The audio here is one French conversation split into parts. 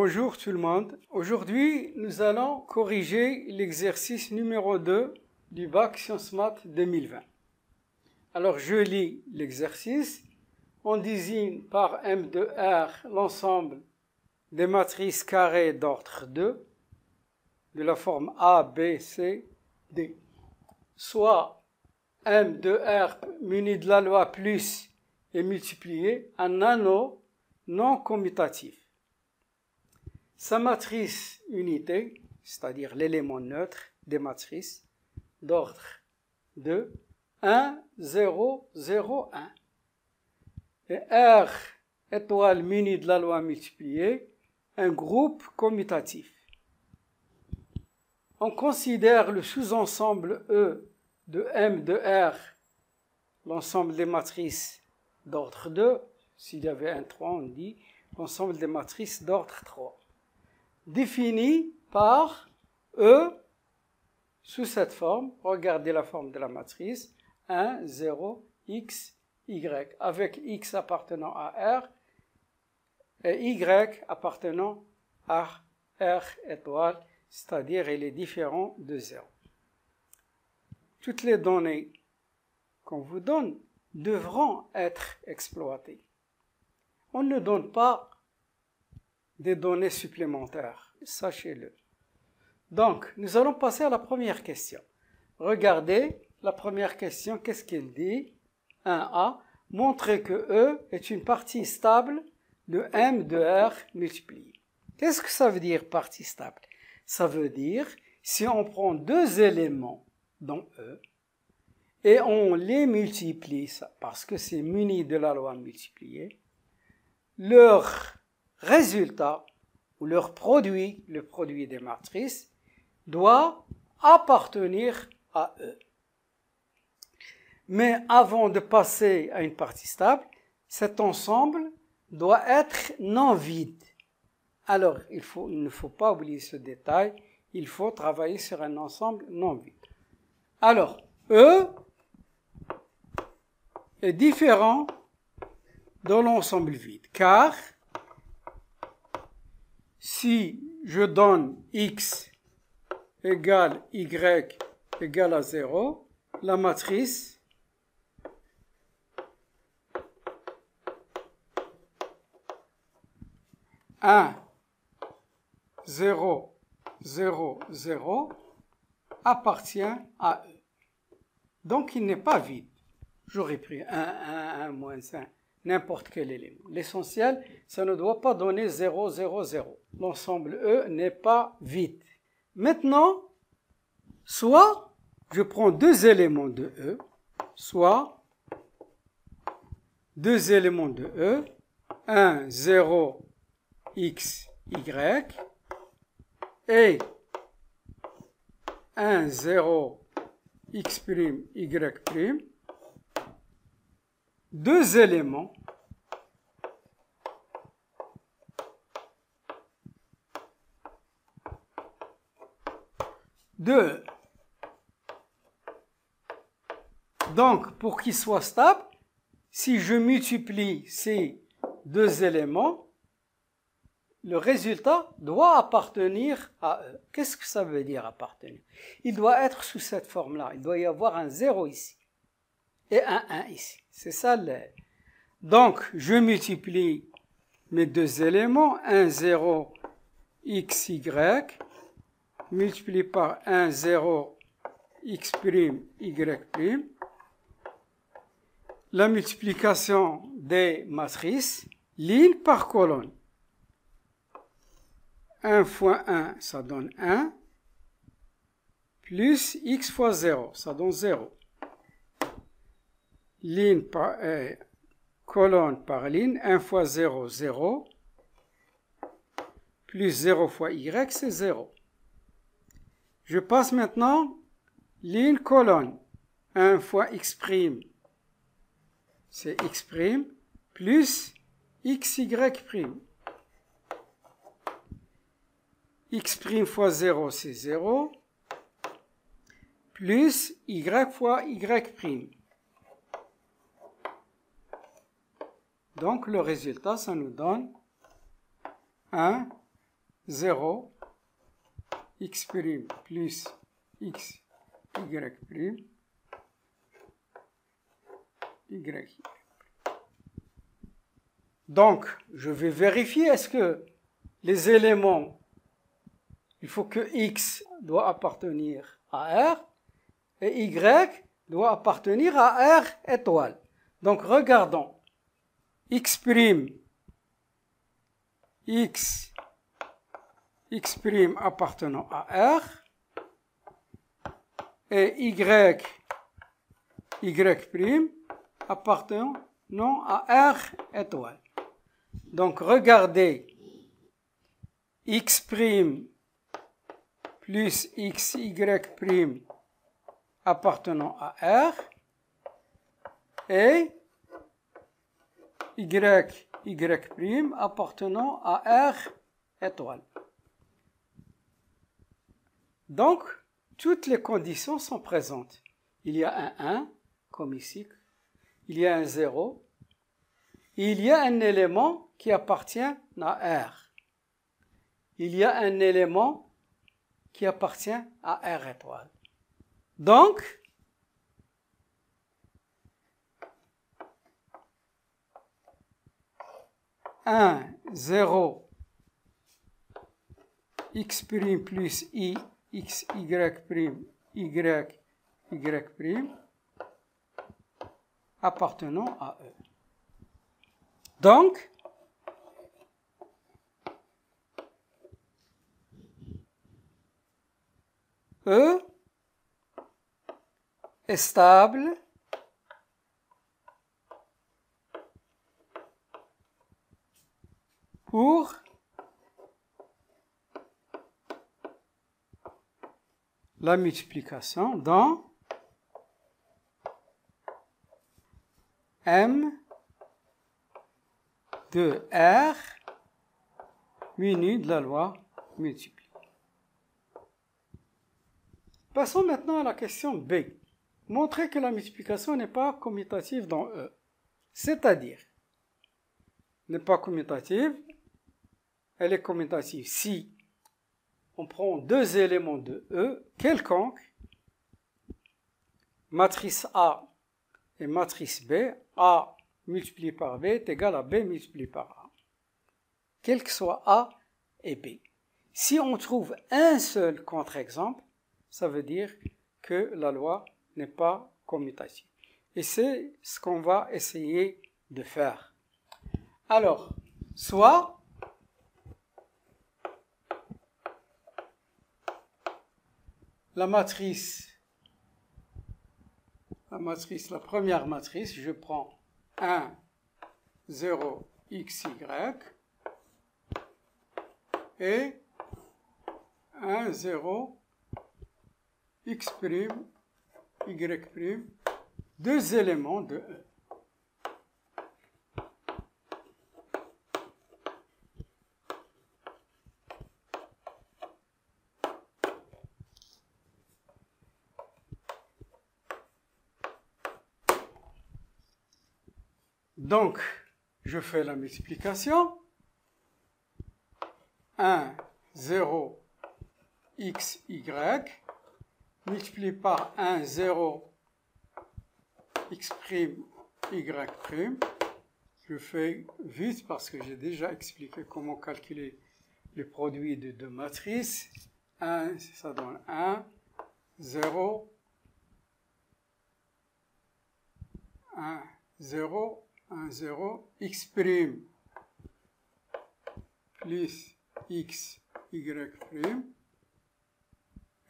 Bonjour tout le monde. Aujourd'hui, nous allons corriger l'exercice numéro 2 du bac Sciences Maths 2020. Alors, je lis l'exercice. On désigne par M de R l'ensemble des matrices carrées d'ordre 2 de la forme A, B, C, D. Soit M de R muni de la loi plus est multiplié un anneau non commutatif. Sa matrice unité, c'est-à-dire l'élément neutre des matrices d'ordre 2, 1, 0, 0, 1. Et R étoile muni de la loi multipliée, un groupe commutatif. On considère le sous-ensemble E de M de R, l'ensemble des matrices d'ordre 2, s'il y avait un 3, on dit l'ensemble des matrices d'ordre 3. Défini par E sous cette forme, regardez la forme de la matrice, 1, 0, x, y, avec x appartenant à R et y appartenant à R étoile, c'est-à-dire il est différent de 0. Toutes les données qu'on vous donne devront être exploitées. On ne donne pas des données supplémentaires, sachez-le. Donc, nous allons passer à la première question. Regardez, la première question, qu'est-ce qu'elle dit? 1A, montrer que E est une partie stable de M de R multiplié. Qu'est-ce que ça veut dire partie stable? Ça veut dire, si on prend deux éléments dans E, et on les multiplie, parce que c'est muni de la loi multipliée, leur résultat, ou leur produit, le produit des matrices, doit appartenir à E. Mais avant de passer à une partie stable, cet ensemble doit être non vide. Alors, il ne faut pas oublier ce détail, il faut travailler sur un ensemble non vide. Alors, E est différent de l'ensemble vide, car si je donne x égale y égale à 0, la matrice un, 0, 0, 0 appartient à E. Donc il n'est pas vide. J'aurais pris 1, 1, 1, moins 1, n'importe quel élément. L'essentiel, ça ne doit pas donner 0, 0, 0. L'ensemble E n'est pas vide. Maintenant, soit je prends deux éléments de E, soit deux éléments de E, 1, 0, x, y, et 1, 0, x', y', deux éléments de E. Donc, pour qu'ils soient stables, si je multiplie ces deux éléments, le résultat doit appartenir à E. Qu'est-ce que ça veut dire appartenir? Il doit être sous cette forme-là. Il doit y avoir un 0 ici et un 1 ici. C'est ça le... Donc, je multiplie mes deux éléments, 1, 0, x, y, multiplié par 1, 0, x', y'. La multiplication des matrices, ligne par colonne. 1 fois 1, ça donne 1, plus x fois 0, ça donne 0. Ligne par colonne par ligne, 1 fois 0, 0, plus 0 fois y, c'est 0. Je passe maintenant ligne colonne, 1 fois x', c'est x', plus xy'. X' fois 0, c'est 0, plus y fois y'. Donc, le résultat, ça nous donne 1, 0, x' plus x, y', y. Donc, je vais vérifier est-ce que les éléments, il faut que x doit appartenir à R et y doit appartenir à R étoile. Donc, regardons. X' appartenant à R et y' appartenant à R étoile. Donc, regardez, x' plus xy' appartenant à R et y' appartenant à R étoile. Donc, toutes les conditions sont présentes. Il y a un 1, comme ici, il y a un 0, et il y a un élément qui appartient à R. Il y a un élément qui appartient à R étoile. Donc, un 0 x' plus i x, y', appartenant à E. Donc, E est stable pour la multiplication dans M de R muni de la loi multiplie. Passons maintenant à la question B. Montrer que la multiplication n'est pas commutative dans E. C'est-à-dire, n'est pas commutative, elle est commutative si on prend deux éléments de E quelconques, matrice A et matrice B, A multiplié par B est égal à B multiplié par A, quel que soit A et B. Si on trouve un seul contre-exemple, ça veut dire que la loi n'est pas commutative. Et c'est ce qu'on va essayer de faire. Alors, soit la première matrice, je prends 1, 0, x, y et 1, 0, x', y', deux éléments de E. Donc, je fais la multiplication. 1, 0, x, y, multiplié par 1, 0, x', y'. Je fais vite parce que j'ai déjà expliqué comment calculer le produit de deux matrices. 1, ça donne 1, 0, 1, 0, 1, 0, x' plus x, y'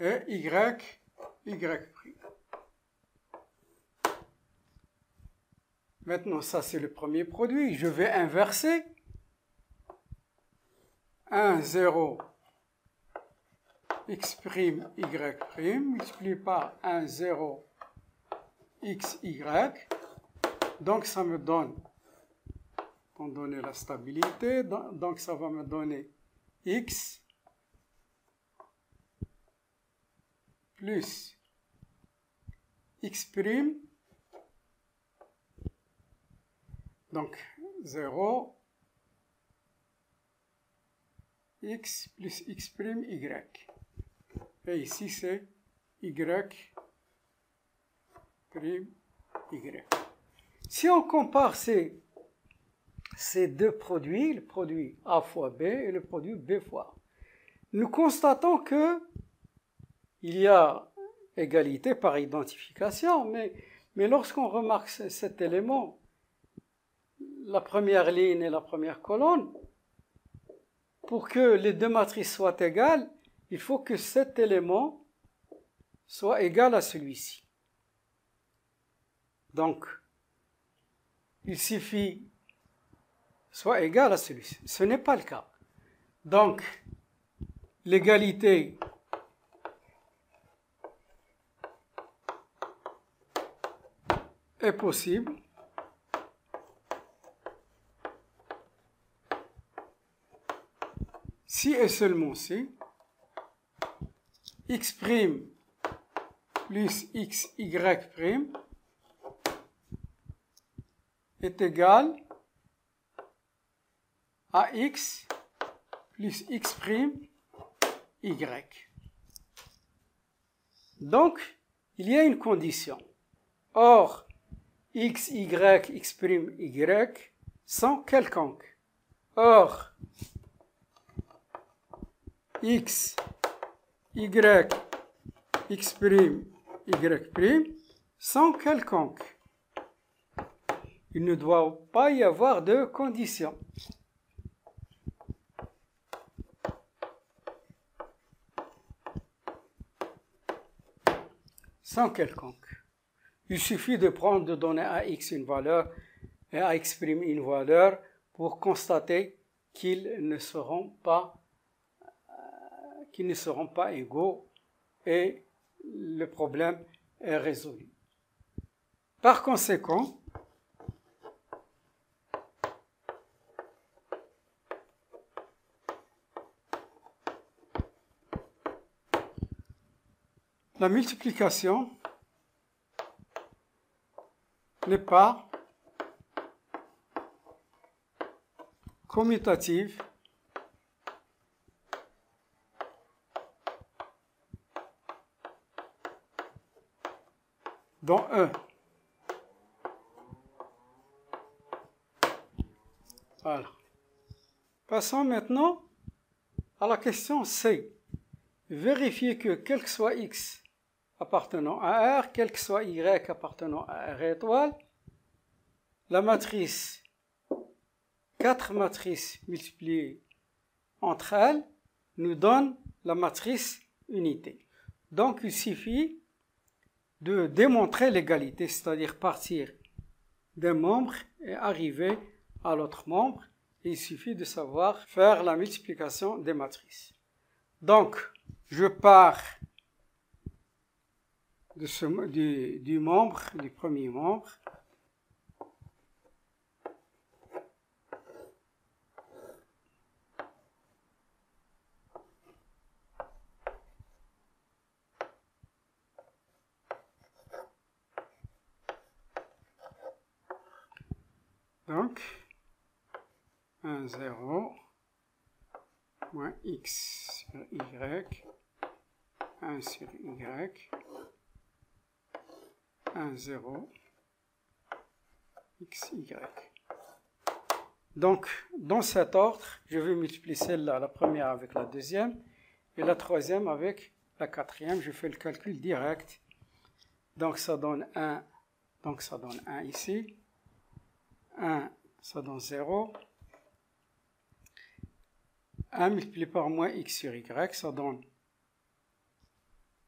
et y'. Maintenant, ça c'est le premier produit. Je vais inverser. 1, 0, x', y', multiplié par 1, 0, x, y. Donc, ça me donne, pour donner la stabilité, donc ça va me donner x plus x', donc 0, x plus x prime y. Et ici, c'est y prime y. Si on compare ces deux produits, le produit A fois B et le produit B fois A, nous constatons que il y a égalité par identification, mais lorsqu'on remarque cet élément, la première ligne et la première colonne, pour que les deux matrices soient égales, il faut que cet élément soit égal à celui-ci. Donc, il suffit soit égal à celui-ci. Ce n'est pas le cas. Donc, l'égalité est possible si et seulement si x' plus xy' est égal à x plus x' y. Donc, il y a une condition. Or, x, y, x', y sont quelconques. Or, x, y, x', y' sont quelconques. Il ne doit pas y avoir de condition. Sont quelconques. Il suffit de donner à x une valeur et à x' une valeur pour constater qu'ils ne seront pas égaux et le problème est résolu. Par conséquent, la multiplication n'est pas commutative dans E. Voilà. Passons maintenant à la question C. Vérifier que quel que soit x appartenant à R, quel que soit y appartenant à R étoile, la matrice, 4 matrices multipliées entre elles, nous donne la matrice unité. Donc, il suffit de démontrer l'égalité, c'est-à-dire partir d'un membre et arriver à l'autre membre. Et il suffit de savoir faire la multiplication des matrices. Donc, je pars du membre, du premier membre. Donc, 1, 0, moins x sur y, 1 sur y, 1, 0, x, y. Donc, dans cet ordre, je vais multiplier celle-là, la première avec la deuxième, et la troisième avec la quatrième. Je fais le calcul direct. Donc, ça donne 1. Donc, ça donne 1 ici. 1, ça donne 0. 1 multiplié par moins x sur y, ça donne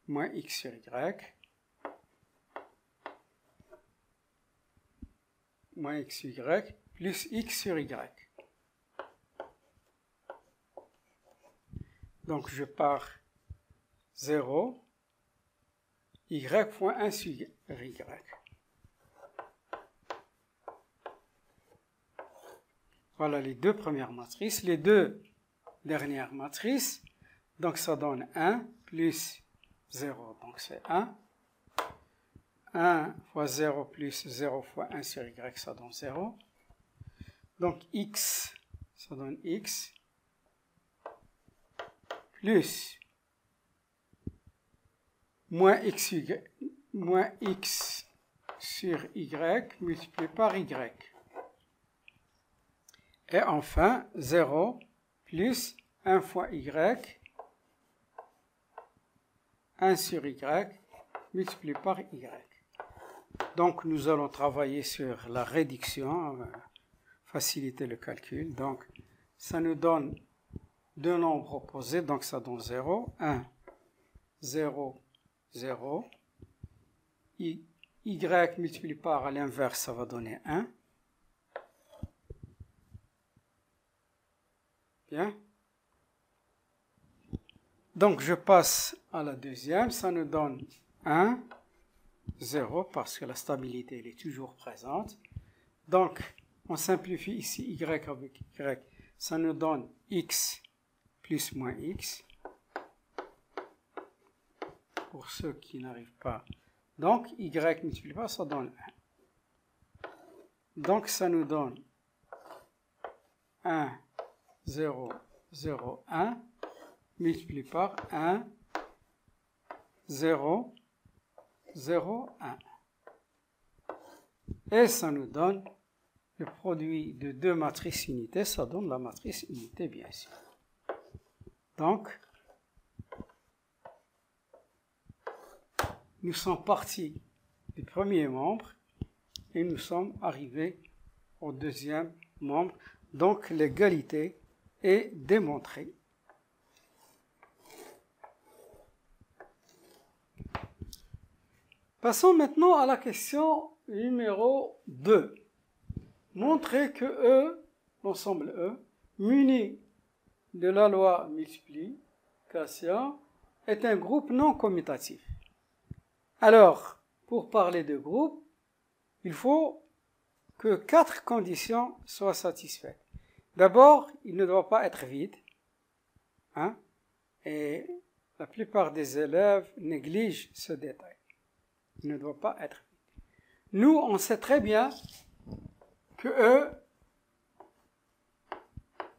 moins x sur y. Moins x sur y, plus x sur y. Donc, je pars 0, y fois 1 sur y. Voilà les deux premières matrices. Les deux dernières matrices, donc ça donne 1 plus 0, donc c'est 1. 1 fois 0 plus 0 fois 1 sur y, ça donne 0. Donc x, ça donne x. plus moins x sur y multiplié par y. Et enfin, 0 plus 1 fois y, 1 sur y, multiplié par y. Donc, nous allons travailler sur la réduction, faciliter le calcul. Donc, ça nous donne deux nombres opposés, donc ça donne 0, 1, 0, 0. Y multiplié par à l'inverse, ça va donner 1. Bien. Donc, je passe à la deuxième, ça nous donne 1, 0, parce que la stabilité elle est toujours présente. Donc, on simplifie ici y avec y, ça nous donne x plus moins x, pour ceux qui n'arrivent pas. Donc, y multiplié par, ça donne 1. Donc, ça nous donne 1, 0, 0, 1, multiplié par 1, 0, 0, 1. Et ça nous donne le produit de deux matrices unités, ça donne la matrice unité, bien sûr. Donc, nous sommes partis du premier membre et nous sommes arrivés au deuxième membre. Donc, l'égalité est démontrée. Passons maintenant à la question numéro 2. Montrer que E, l'ensemble E, muni de la loi multiplication, est un groupe non commutatif. Alors, pour parler de groupe, il faut que 4 conditions soient satisfaites. D'abord, il ne doit pas être vide, hein, et la plupart des élèves négligent ce détail. Il ne doit pas être vide. Nous, on sait très bien que E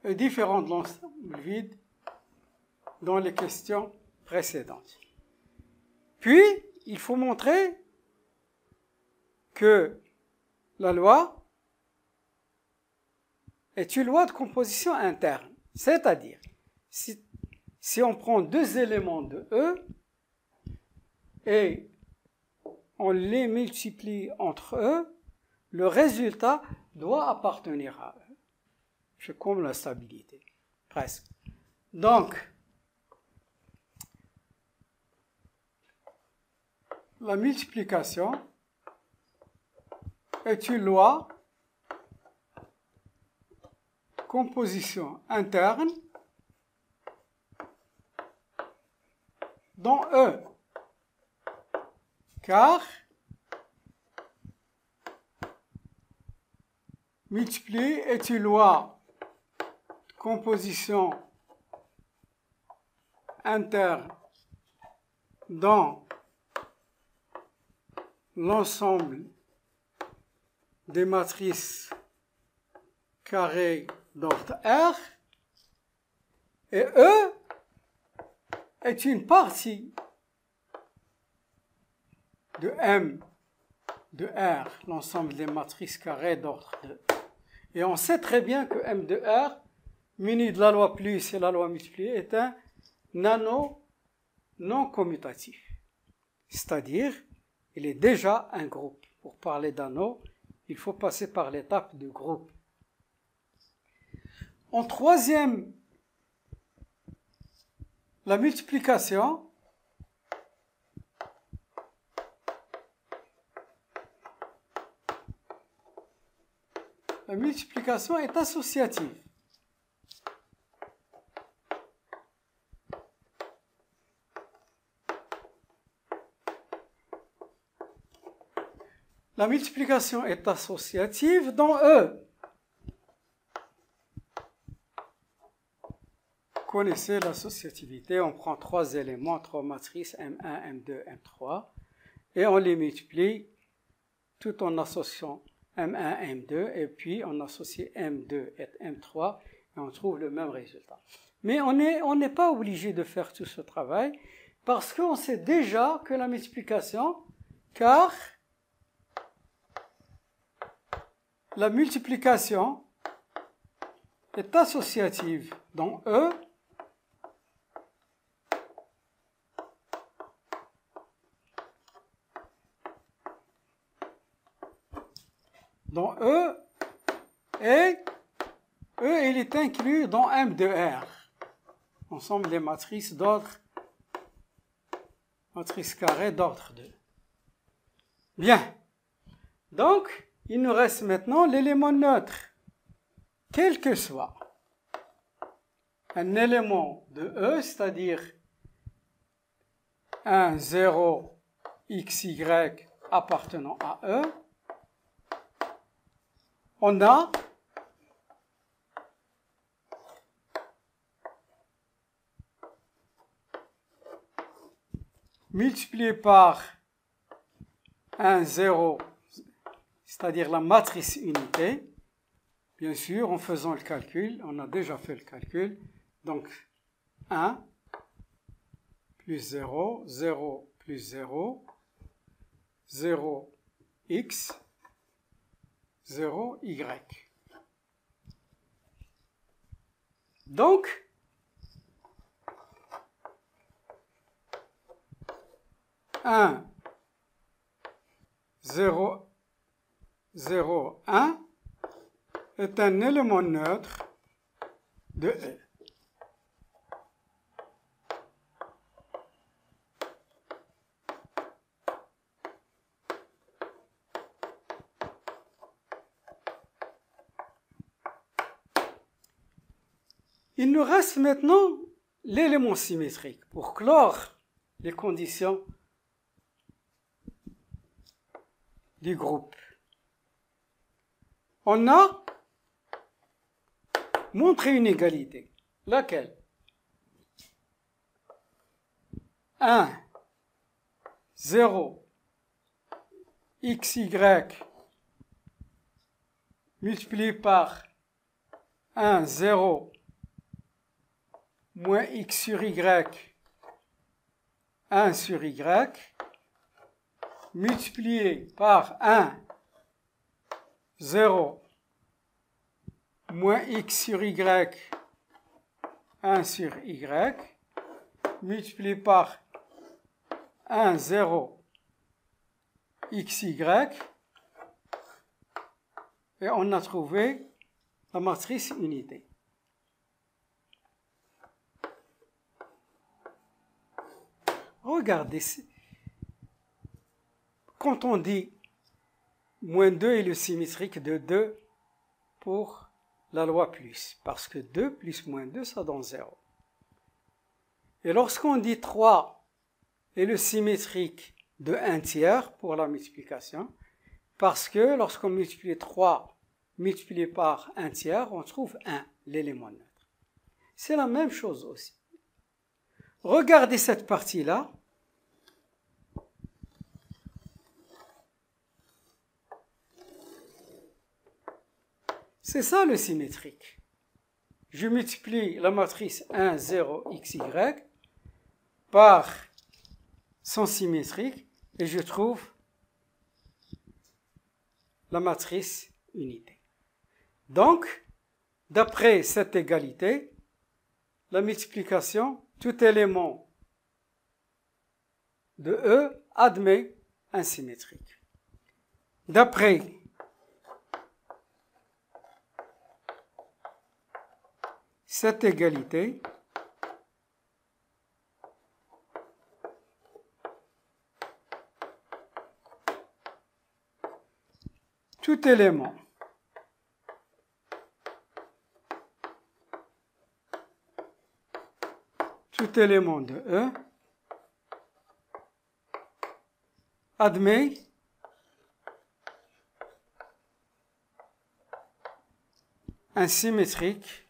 est différent de l'ensemble vide dans les questions précédentes. Puis, il faut montrer que la loi est une loi de composition interne. C'est-à-dire, si on prend deux éléments de E et on les multiplie entre eux, le résultat doit appartenir à eux. C'est comme la stabilité, presque. Donc, la multiplication est une loi composition interne dans E, car multiplier est une loi de composition interne dans l'ensemble des matrices carrées d'ordre R, et E est une partie de M de R, l'ensemble des matrices carrées d'ordre 2. Et on sait très bien que M de R, muni de la loi plus et la loi multipliée, est un nano non commutatif. C'est-à-dire, il est déjà un groupe. Pour parler d'anneau, il faut passer par l'étape de groupe. En troisième, la multiplication est associative. La multiplication est associative dans E. Vous connaissez l'associativité, on prend trois éléments, trois matrices, M1, M2, M3, et on les multiplie tout en associant M1, M2, et puis on associe M2 et M3, et on trouve le même résultat. Mais on n'est pas obligé de faire tout ce travail parce qu'on sait déjà que la multiplication, car la multiplication est associative dans E et E il est inclus dans M de R, ensemble des matrices d'ordre, matrice carrée d'ordre 2. Bien, donc il nous reste maintenant l'élément neutre, quel que soit un élément de E, c'est-à-dire 1, 0, x, y appartenant à E, on a multiplié par 1, 0, c'est-à-dire la matrice unité, bien sûr, en faisant le calcul, on a déjà fait le calcul, donc 1 plus 0, 0 plus 0, 0 x, 0 y. Donc, un 0, 0, 1 est un élément neutre de E. Il nous reste maintenant l'élément symétrique pour clore les conditions du groupe. On a montré une égalité. Laquelle? 1, 0, xy multiplié par 1, 0, moins x sur y, 1 sur y, multiplié par 1, 0, moins x sur y, 1 sur y, multiplié par 1, 0, xy, et on a trouvé la matrice unité. Regardez, quand on dit moins 2 est le symétrique de 2 pour la loi plus, parce que 2 plus moins 2, ça donne 0. Et lorsqu'on dit 3 est le symétrique de 1 tiers pour la multiplication, parce que lorsqu'on multiplie 3 multiplié par 1 tiers, on trouve 1, l'élément neutre. C'est la même chose aussi. Regardez cette partie-là. C'est ça le symétrique. Je multiplie la matrice 1, 0, xy par son symétrique et je trouve la matrice unité. Donc, d'après cette égalité, la multiplication, tout élément de E admet un symétrique. D'après cette égalité, tout élément de E admet un symétrique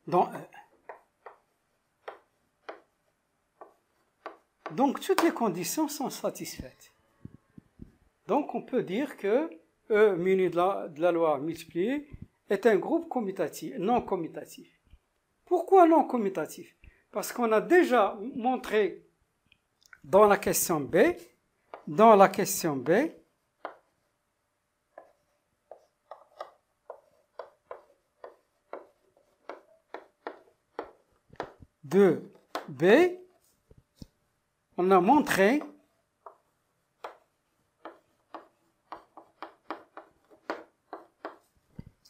dans E. Donc toutes les conditions sont satisfaites. Donc on peut dire que E muni de la loi multipliée est un groupe commutatif, non commutatif. Pourquoi non commutatif? Parce qu'on a déjà montré dans la question B, de B, on a montré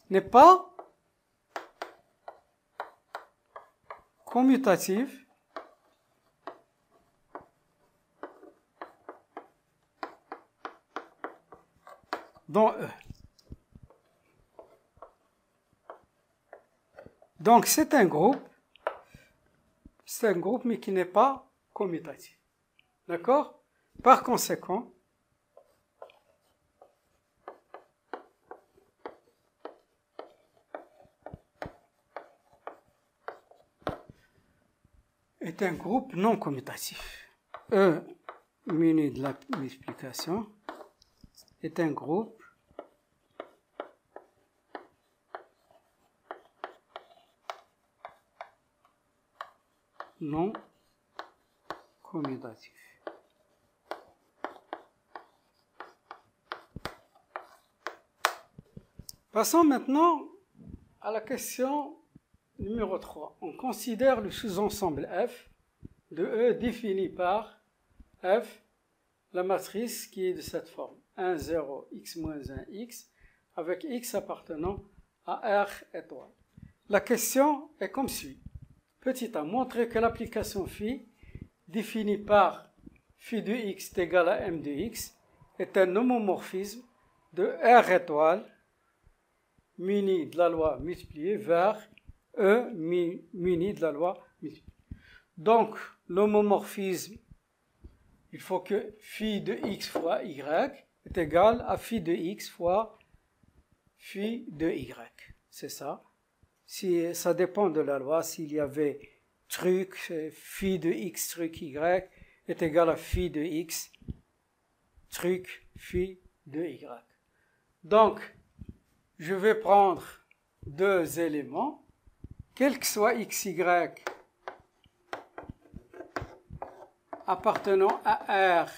n'est pas commutatif dans E. Donc c'est un groupe mais qui n'est pas commutatif. D'accord? Par conséquent, est un groupe non commutatif. E muni de la multiplication est un groupe non commutatif. Passons maintenant à la question numéro 3. On considère le sous-ensemble F de E défini par F, la matrice qui est de cette forme. 1, 0, x moins 1, x, avec x appartenant à R étoile. La question est comme suit. Petit a, montrer que l'application phi, définie par phi de x est égal à m de x, est un homomorphisme de R étoile muni de la loi multipliée vers E muni de la loi multipliée. Donc, l'homomorphisme, il faut que phi de x fois y est égal à phi de x fois phi de y. C'est ça. Si ça dépend de la loi, s'il y avait truc, phi de x truc y est égal à phi de x truc phi de y. Donc, je vais prendre deux éléments, quel que soit x, y, appartenant à R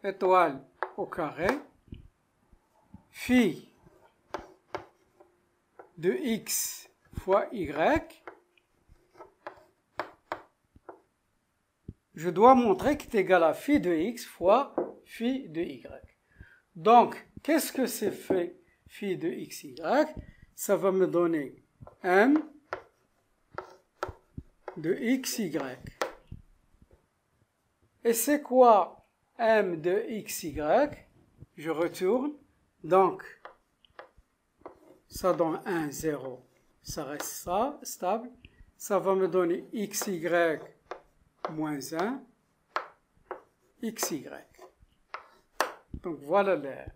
étoile au carré, phi de x fois y, je dois montrer qu'il est égal à phi de x fois phi de y. Donc, qu'est-ce que c'est phi de xy? Ça va me donner m de xy. Et c'est quoi m de xy? Je retourne. Donc, ça donne 1, 0. Ça reste ça, stable. Ça va me donner xy moins 1, xy. Donc, voilà l'air.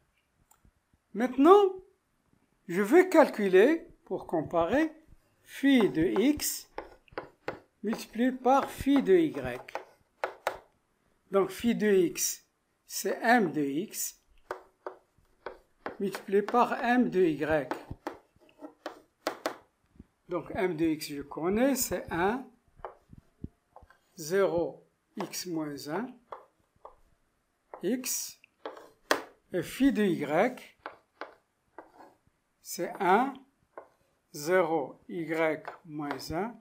Maintenant, je vais calculer, pour comparer, phi de x multiplié par phi de y. Donc, phi de x, c'est m de x, multiplié par m de y. Donc, m de x, je connais, c'est 1, 0, x moins 1, x, et phi de y, c'est 1, 0, y moins 1,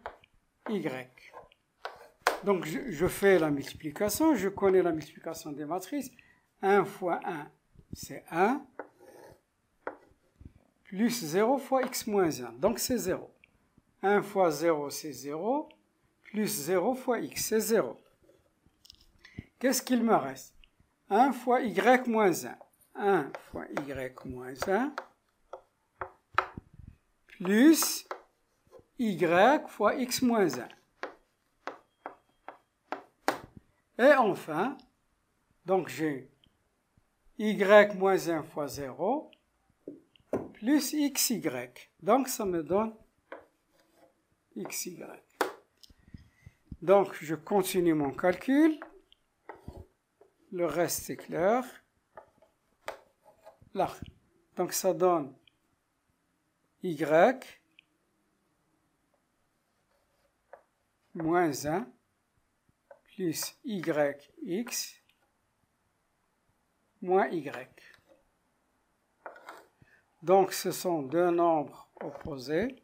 y. Donc, je fais la multiplication, je connais la multiplication des matrices. 1 fois 1, c'est 1, plus 0 fois x moins 1, donc c'est 0. 1 fois 0, c'est 0, plus 0 fois x, c'est 0. Qu'est-ce qu'il me reste? 1 fois y moins 1. 1 fois y moins 1, plus y fois x moins 1. Et enfin, donc j'ai y moins 1 fois 0, plus xy. Donc ça me donne xy. Donc je continue mon calcul. Le reste est clair. Là. Donc ça donne y moins 1 plus yx moins y. Donc ce sont deux nombres opposés.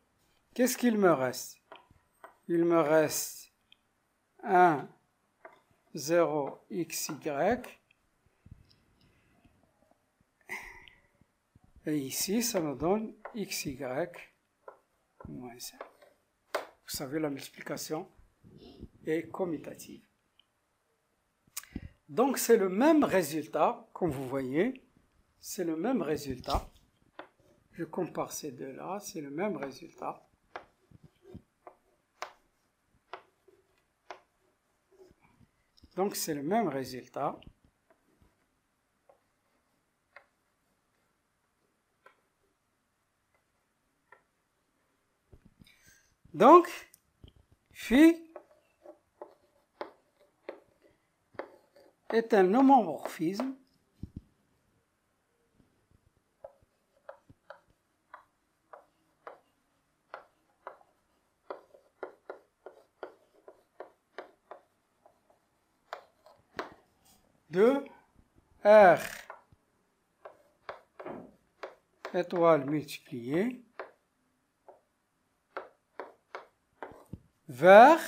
Qu'est-ce qu'il me reste? Il me reste 1, 0, xy. Et ici, ça me donne xy moins 1. Vous savez, la multiplication est commutative. Donc, c'est le même résultat, comme vous voyez, c'est le même résultat. Je compare ces deux-là, c'est le même résultat. Donc, c'est le même résultat. Donc, phi est un homomorphisme de R étoile multiplié vers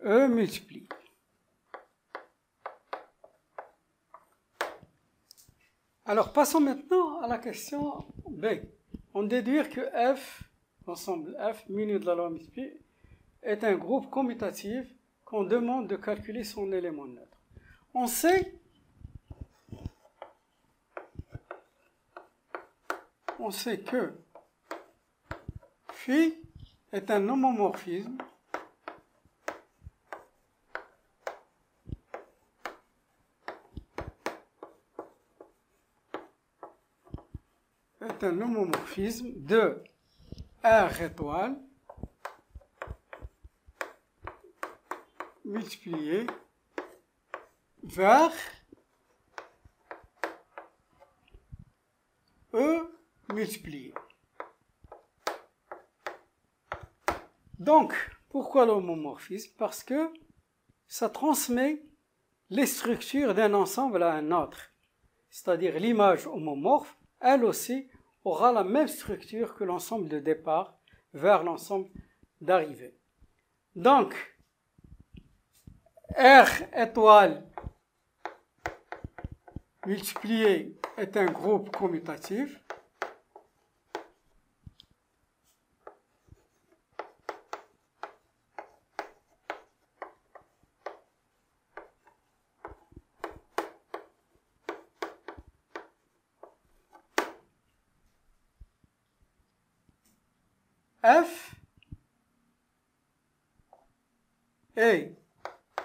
E multiplié. Alors, passons maintenant à la question B. On déduit que F, l'ensemble F, muni de la loi multipliée, est un groupe commutatif qu'on demande de calculer son élément neutre. On sait que phi est un homomorphisme de R étoile multiplié vers E multiplié. Donc, pourquoi l'homomorphisme? Parce que ça transmet les structures d'un ensemble à un autre. C'est-à-dire l'image homomorphe, elle aussi, aura la même structure que l'ensemble de départ vers l'ensemble d'arrivée. Donc, R étoile multiplié est un groupe commutatif.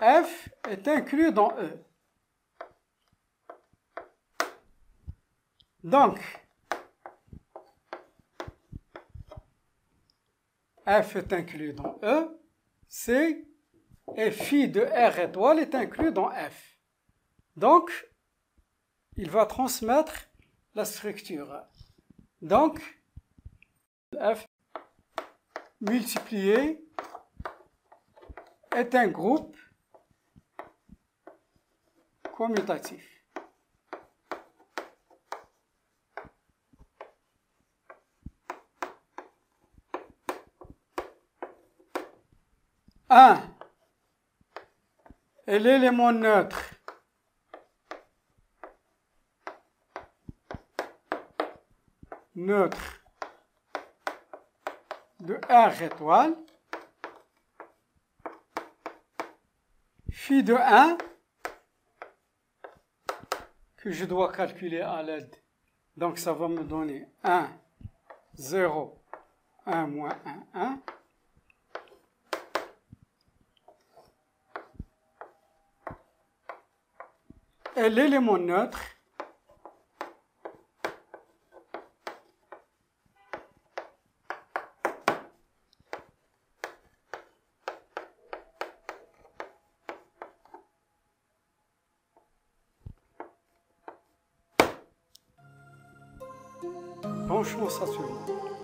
F est inclus dans E. Donc, F est inclus dans E, et phi de R étoile est inclus dans F. Donc, il va transmettre la structure. Donc, F multiplié est un groupe commutatif. Et l'élément neutre de R étoile, phi de 1, que je dois calculer à l'aide. Donc ça va me donner 1, 0, 1 moins 1, 1. Et l'élément neutre Branchons ça tout le monde.